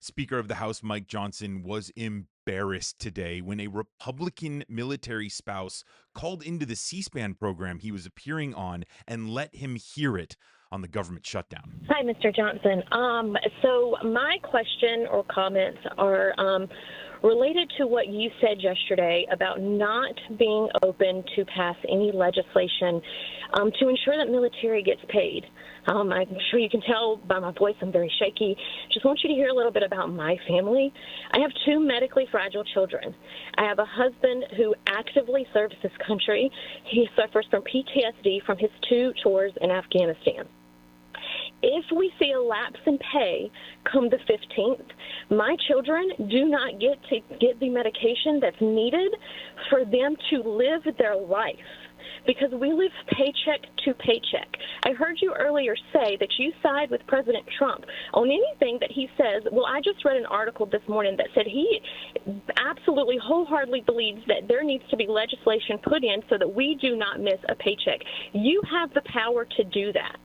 Speaker of the House Mike Johnson was embarrassed today when a Republican military spouse called into the C-SPAN program he was appearing on and let him hear it on the government shutdown. Hi, Mr. Johnson. So my question or comments are related to what you said yesterday about not being open to pass any legislation to ensure that military gets paid. I'm sure you can tell by my voice I'm very shaky. Just want you to hear a little bit about my family. I have two medically fragile children. I have a husband who actively serves this country. He suffers from PTSD from his 2 tours in Afghanistan. If we see a lapse in pay come the 15th, my children do not get the medication that's needed for them to live their life, because we live paycheck to paycheck. I heard you earlier say that you side with President Trump on anything that he says. Well, I just read an article this morning that said he absolutely wholeheartedly believes that there needs to be legislation put in so that we do not miss a paycheck. You have the power to do that.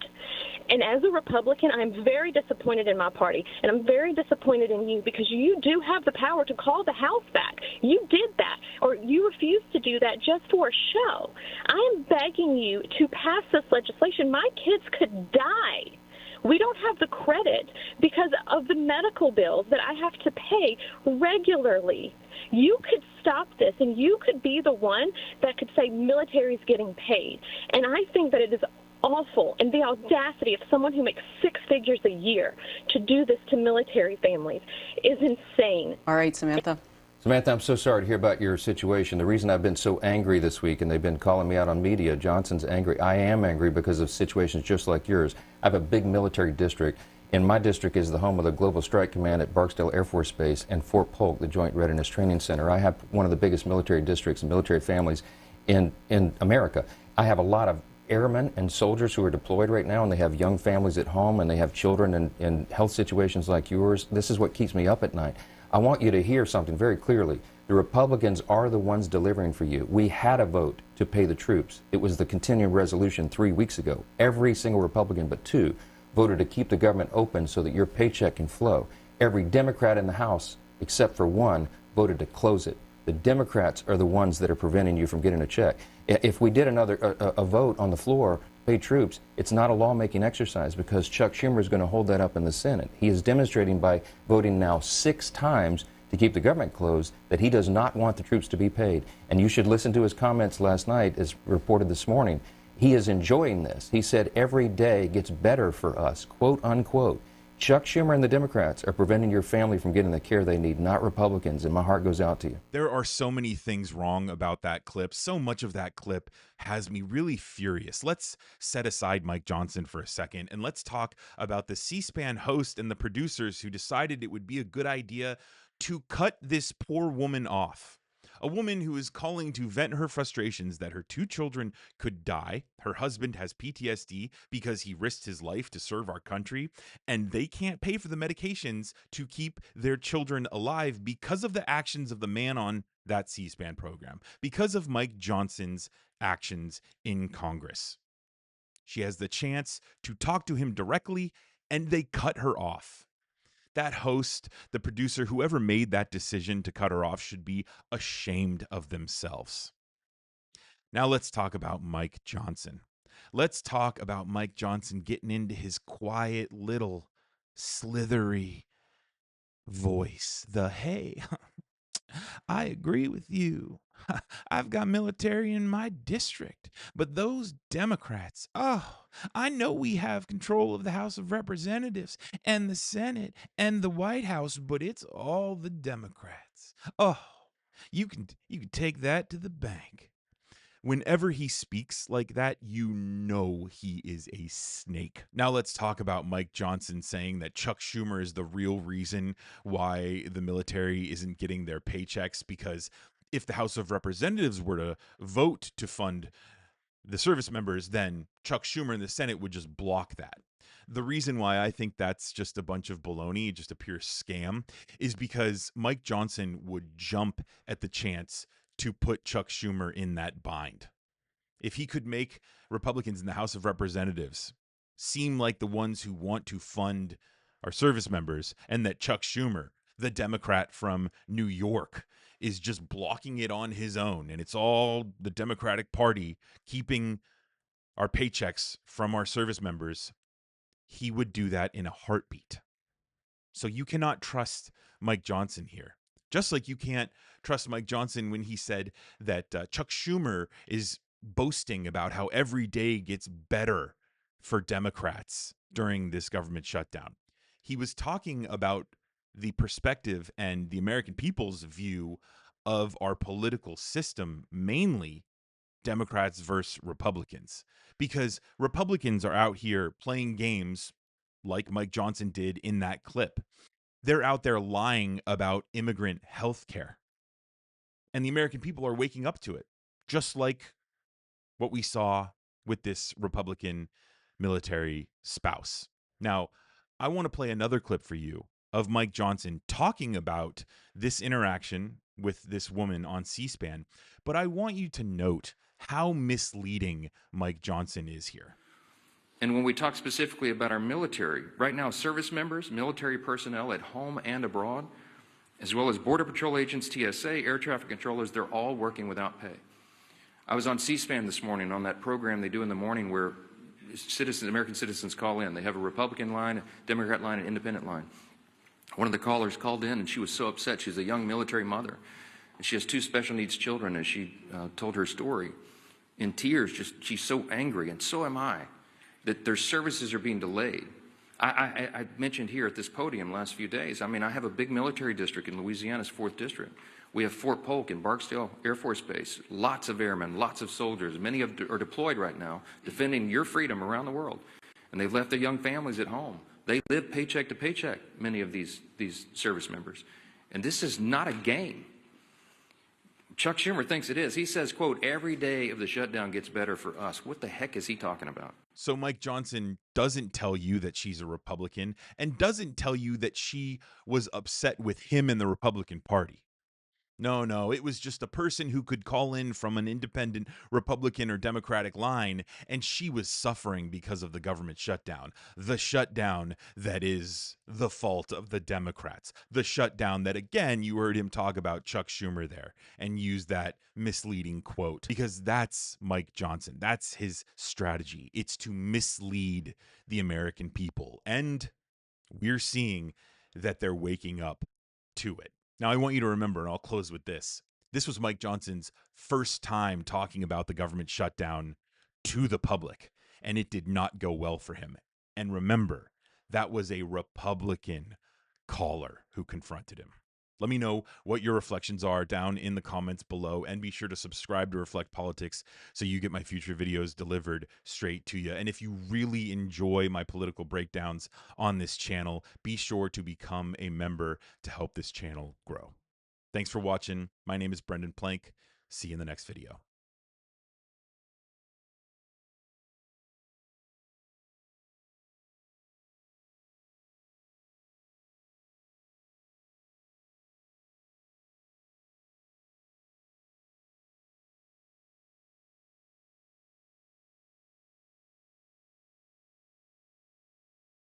And as a Republican, I'm very disappointed in my party, and I'm very disappointed in you, because you do have the power to call the House back. You did that, or you refused to do that just for a show. I am begging you to pass this legislation. My kids could die. We don't have the credit because of the medical bills that I have to pay regularly. You could stop this, and you could be the one that could say military is getting paid. And I think that it is awful, and the audacity of someone who makes 6 figures a year to do this to military families is insane. All right, Samantha. Samantha, I'm so sorry to hear about your situation. The reason I've been so angry this week, and they've been calling me out on media, Johnson's angry. I am angry because of situations just like yours. I have a big military district, and my district is the home of the Global Strike Command at Barksdale Air Force Base and Fort Polk, the Joint Readiness Training Center. I have one of the biggest military districts and military families in America. I have a lot of airmen and soldiers who are deployed right now, and they have young families at home, and they have children in health situations like yours. This is what keeps me up at night. I want you to hear something very clearly. The Republicans are the ones delivering for you. We had a vote to pay the troops. It was the continuing resolution 3 weeks ago. Every single Republican but 2 voted to keep the government open so that your paycheck can flow. Every Democrat in the House, except for 1, voted to close it. The Democrats are the ones that are preventing you from getting a check. If we did a vote on the floor, pay troops, it's not a lawmaking exercise, because Chuck Schumer is going to hold that up in the Senate. He is demonstrating by voting now 6 times to keep the government closed that he does not want the troops to be paid. And you should listen to his comments last night, as reported this morning. He is enjoying this. He said every day gets better for us, quote unquote. Chuck Schumer and the Democrats are preventing your family from getting the care they need, not Republicans, and my heart goes out to you. There are so many things wrong about that clip. So much of that clip has me really furious. Let's set aside Mike Johnson for a second, and let's talk about the C-SPAN host and the producers who decided it would be a good idea to cut this poor woman off. A woman who is calling to vent her frustrations that her 2 children could die. Her husband has PTSD because he risked his life to serve our country, and they can't pay for the medications to keep their children alive because of the actions of the man on that C-SPAN program, because of Mike Johnson's actions in Congress. She has the chance to talk to him directly, and they cut her off. That host, the producer, whoever made that decision to cut her off should be ashamed of themselves. Now let's talk about Mike Johnson. Let's talk about Mike Johnson getting into his quiet little slithery voice. The hey, I agree with you. I've got military in my district, but those Democrats, I know we have control of the House of Representatives and the Senate and the White House, but it's all the Democrats. You can take that to the bank. Whenever he speaks like that, you know he is a snake. Now let's talk about Mike Johnson saying that Chuck Schumer is the real reason why the military isn't getting their paychecks, because if the House of Representatives were to vote to fund the service members, then Chuck Schumer in the Senate would just block that. The reason why I think that's just a bunch of baloney, just a pure scam, is because Mike Johnson would jump at the chance to put Chuck Schumer in that bind. If he could make Republicans in the House of Representatives seem like the ones who want to fund our service members, and that Chuck Schumer, the Democrat from New York, is just blocking it on his own. And it's all the Democratic Party keeping our paychecks from our service members, he would do that in a heartbeat. So you cannot trust Mike Johnson here. Just like you can't trust Mike Johnson when he said that Chuck Schumer is boasting about how every day gets better for Democrats during this government shutdown. He was talking about the perspective and the American people's view of our political system, mainly Democrats versus Republicans, because Republicans are out here playing games like Mike Johnson did in that clip. They're out there lying about immigrant health care. And the American people are waking up to it, just like what we saw with this Republican military spouse. Now, I want to play another clip for you of Mike Johnson talking about this interaction with this woman on C-SPAN, but I want you to note how misleading Mike Johnson is here. And when we talk specifically about our military, right now service members, military personnel at home and abroad, as well as Border Patrol agents, TSA, air traffic controllers, they're all working without pay. I was on C-SPAN this morning on that program they do in the morning where American citizens call in. They have a Republican line, a Democrat line, an independent line. One of the callers called in and she was so upset. She's a young military mother. And she has 2 special needs children, and she told her story in tears. She's so angry, and so am I, that their services are being delayed. I mentioned here at this podium last few days, I mean, I have a big military district in Louisiana's 4th District. We have Fort Polk in Barksdale Air Force Base, lots of airmen, lots of soldiers. Many of them are deployed right now, defending your freedom around the world. And they've left their young families at home. They live paycheck to paycheck, many of these service members. And this is not a game. Chuck Schumer thinks it is. He says, quote, every day of the shutdown gets better for us. What the heck is he talking about? So Mike Johnson doesn't tell you that she's a Republican and doesn't tell you that she was upset with him and the Republican Party. No, it was just a person who could call in from an independent Republican or Democratic line, and she was suffering because of the government shutdown. The shutdown that is the fault of the Democrats. The shutdown that, again, you heard him talk about Chuck Schumer there and use that misleading quote, because that's Mike Johnson. That's his strategy. It's to mislead the American people. And we're seeing that they're waking up to it. Now, I want you to remember, and I'll close with this. This was Mike Johnson's first time talking about the government shutdown to the public, and it did not go well for him. And remember, that was a Republican caller who confronted him. Let me know what your reflections are down in the comments below, and be sure to subscribe to Reflect Politics so you get my future videos delivered straight to you. And if you really enjoy my political breakdowns on this channel, be sure to become a member to help this channel grow. Thanks for watching. My name is Brendan Plank. See you in the next video.